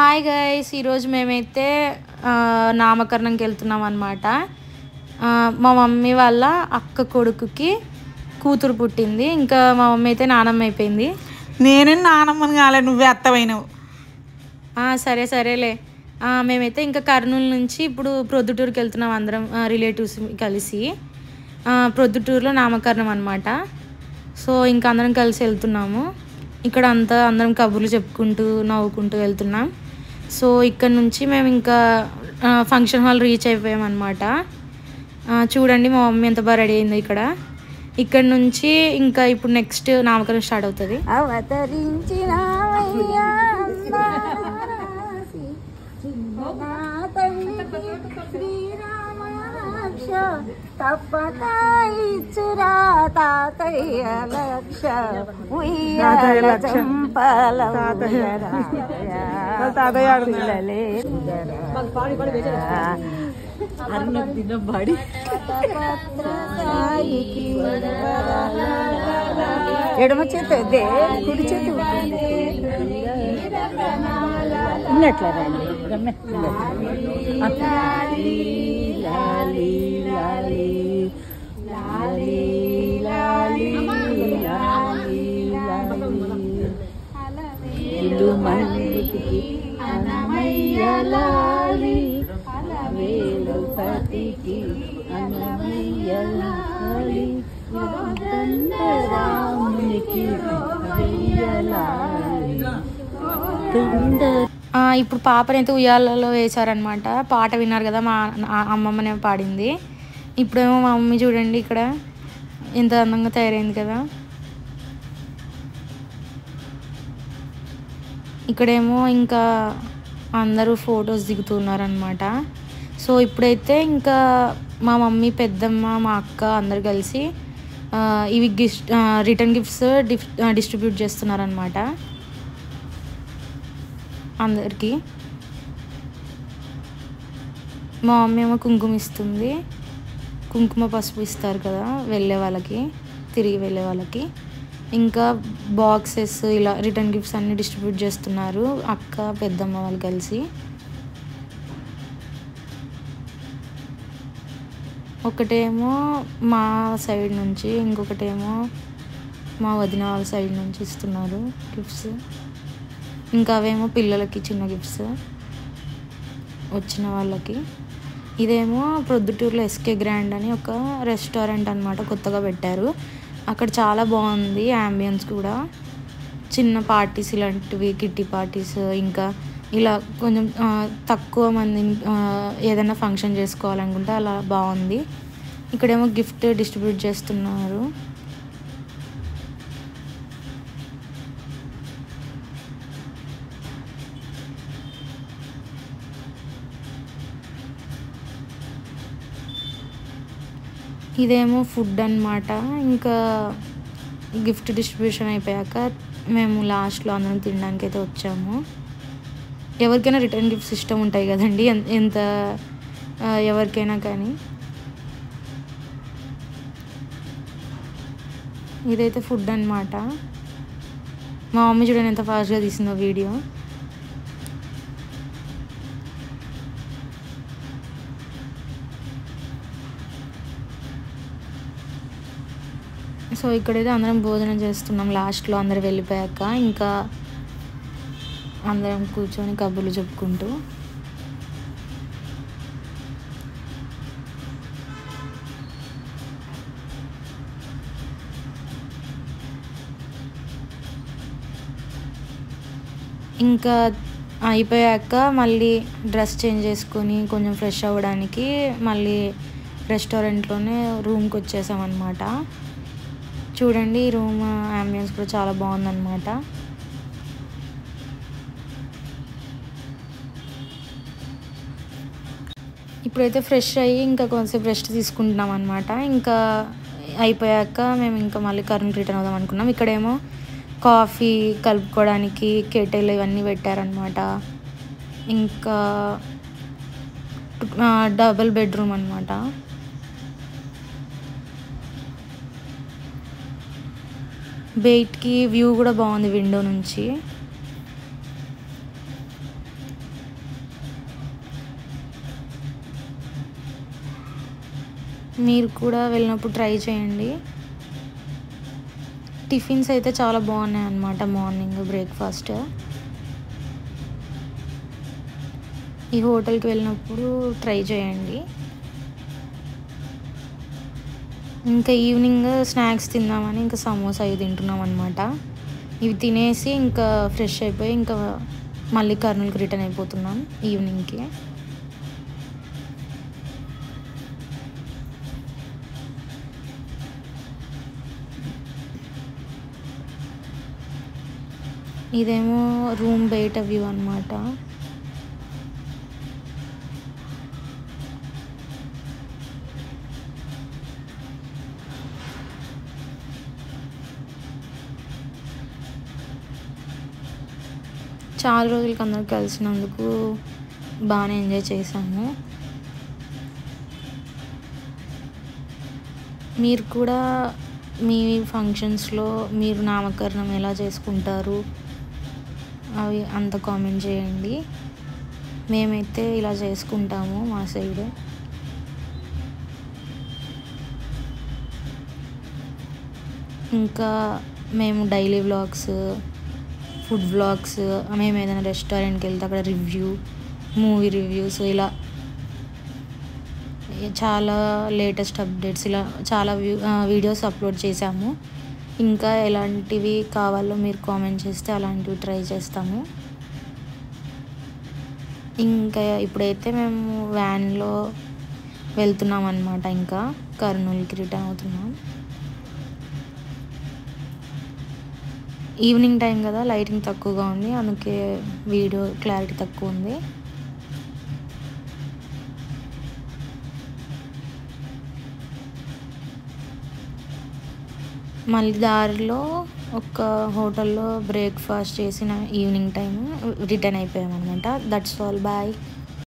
Hi guys, ఈరోజు మేమైతే నామకరణంకి వెళ్తున్నాం అనమాట. మా మమ్మీ వాళ్ళ అక్క కొడుకుకి కూతురు పుట్టింది. ఇంకా మా మమ్మీ అయితే నానమ్మ అయిపోయింది. నేనే నానమ్మని కాలే, నువ్వే అత్తవైనవు. సరే సరేలే. మేమైతే ఇంకా కర్నూలు నుంచి ఇప్పుడు ప్రొద్దుటూరుకి వెళ్తున్నాం అందరం రిలేటివ్స్ కలిసి. ప్రొద్దుటూరులో నామకరణం అనమాట. సో ఇంకా అందరం కలిసి వెళ్తున్నాము. ఇక్కడ అంతా అందరం కబుర్లు చెప్పుకుంటూ నవ్వుకుంటూ వెళ్తున్నాం. సో ఇక్కడ నుంచి మేము ఇంకా ఫంక్షన్ హాల్ రీచ్ అయిపోయాం అనమాట. చూడండి మా మమ్మీ ఎంత బాగా రెడీ అయింది. ఇక్కడ నుంచి ఇంకా ఇప్పుడు నెక్స్ట్ నామకరణం స్టార్ట్ అవుతుంది. తప్పక ఇచ్చురా తాతయ్య లక్ష చంపల ఎడమ చేతి అదే కుడి చేతి ఉన్నట్లే ఇప్పుడు పాపనైతే ఉయ్యాలలో వేశారనమాట. పాట విన్నారు కదా, మా అమ్మమ్మనే పాడింది. ఇప్పుడేమో మా మమ్మీ చూడండి ఇక్కడ ఎంత అందంగా తయారైంది కదా. ఇక్కడేమో ఇంకా అందరూ ఫొటోస్ దిగుతున్నారనమాట. సో ఇప్పుడైతే ఇంకా మా మమ్మీ, పెద్దమ్మ, మా అక్క అందరు కలిసి ఇవి రిటర్న్ గిఫ్ట్స్ డిస్ట్రిబ్యూట్ చేస్తున్నారనమాట అందరికీ. మా మమ్మీ ఏమో కుంకుమ ఇస్తుంది. కుంకుమ పసుపు ఇస్తారు కదా వెళ్ళే వాళ్ళకి, తిరిగి వెళ్ళే వాళ్ళకి. ఇంకా బాక్సెస్ ఇలా రిటర్న్ గిఫ్ట్స్ అన్నీ డిస్ట్రిబ్యూట్ చేస్తున్నారు అక్క, పెద్దమ్మ వాళ్ళు కలిసి. ఒకటేమో మా సైడ్ నుంచి, ఇంకొకటేమో మా వదిన వాళ్ళ సైడ్ నుంచి ఇస్తున్నారు గిఫ్ట్స్. ఇంకా అవేమో పిల్లలకి చిన్న గిఫ్ట్స్ వచ్చిన వాళ్ళకి. ఇదేమో ప్రొద్దుటూరులో ఎస్కే గ్రాండ్ అని ఒక రెస్టారెంట్ అనమాట, కొత్తగా పెట్టారు. అక్కడ చాలా బాగుంది యాంబియన్స్ కూడా. చిన్న పార్టీస్ ఇలాంటివి, కిట్టి పార్టీస్, ఇంకా ఇలా కొంచెం తక్కువ మంది ఏదైనా ఫంక్షన్ చేసుకోవాలనుకుంటే అలా బాగుంది. ఇక్కడేమో గిఫ్ట్ డిస్ట్రిబ్యూట్ చేస్తున్నారు. ఇదేమో ఫుడ్ అన్నమాట. ఇంకా గిఫ్ట్ డిస్ట్రిబ్యూషన్ అయిపోయాక మేము లాస్ట్లో అందరం తినడానికి అయితే వచ్చాము. ఎవరికైనా రిటర్న్ గిఫ్ట్స్ ఇష్టం ఉంటాయి కదండి, ఎంత ఎవరికైనా కానీ. ఇదైతే ఫుడ్ అన్నమాట. మా మమ్మీ చూడండి ఎంత ఫాస్ట్గా తీసిందో వీడియో. సో ఇక్కడైతే అందరం భోజనం చేస్తున్నాం లాస్ట్లో అందరు వెళ్ళిపోయాక. ఇంకా అందరం కూర్చొని కబుర్లు చెప్పుకుంటూ. ఇంకా అయిపోయాక మళ్ళీ డ్రెస్ చేంజ్ చేసుకొని కొంచెం ఫ్రెష్ అవ్వడానికి మళ్ళీ రెస్టారెంట్లోనే రూమ్కి వచ్చేసామన్నమాట. చూడండి ఈ రూమ్ యాంబియన్స్ కూడా చాలా బాగుందన్నమాట. ఇప్పుడైతే ఫ్రెష్ అయ్యి ఇంకా కొంచెంసేపు రెస్ట్ తీసుకుంటున్నాం అనమాట. ఇంకా అయిపోయాక మేము ఇంకా మళ్ళీ కర్నూలు రిటర్న్ అవుదాం అనుకున్నాం. ఇక్కడేమో కాఫీ కలుపుకోవడానికి కెటిల్ ఇవన్నీ పెట్టారనమాట. ఇంకా డబుల్ బెడ్రూమ్ అనమాట. బయటికి వ్యూ కూడా బాగుంది విండో నుంచి. మీరు కూడా వెళ్ళినప్పుడు ట్రై చేయండి. టిఫిన్స్ అయితే చాలా బాగున్నాయి అన్నమాట. మార్నింగ్ బ్రేక్ఫాస్ట్ ఈ హోటల్కి వెళ్ళినప్పుడు ట్రై చేయండి. ఇంకా ఈవినింగ్ స్నాక్స్ తిందామని ఇంకా సమోసా ఇవి తింటున్నాం అనమాట. ఇవి తినేసి ఇంకా ఫ్రెష్ అయిపోయి ఇంకా మళ్ళీ కర్నూలుకి రిటర్న్ అయిపోతున్నాం ఈవినింగ్కి. ఇదేమో రూమ్ బయట వ్యూ అనమాట. చాలా రోజులకి అందరూ కలిసినందుకు బాగానే ఎంజాయ్ చేశాము. మీరు కూడా మీ ఫంక్షన్స్లో మీరు నామకరణం ఎలా చేసుకుంటారు అవి అంత కామెంట్ చేయండి. మేమైతే ఇలా చేసుకుంటాము మా సైడ్. ఇంకా మేము డైలీ వ్లాగ్స్, ఫుడ్ వ్లాగ్స్, మేము ఏదైనా రెస్టారెంట్కి వెళ్తే అక్కడ రివ్యూ, మూవీ రివ్యూస్, ఇలా చాలా లేటెస్ట్ అప్డేట్స్ ఇలా చాలా వీడియోస్ అప్లోడ్ చేశాము. ఇంకా ఎలాంటివి కావాలో మీరు కామెంట్ చేస్తే అలాంటివి ట్రై చేస్తాము. ఇంకా ఇప్పుడైతే మేము వ్యాన్లో వెళ్తున్నాం అన్నమాట. ఇంకా కర్నూలుకి రిటర్న్ అవుతున్నాం. ఈవినింగ్ టైం కదా, లైటింగ్ తక్కువగా ఉంది, అందుకే వీడియో క్లారిటీ తక్కువ ఉంది. మళ్ళీ దారిలో ఒక హోటల్లో బ్రేక్ఫాస్ట్ చేసిన ఈవినింగ్ టైం రిటర్న్ అయిపోయాం అనమాట. That's all, bye.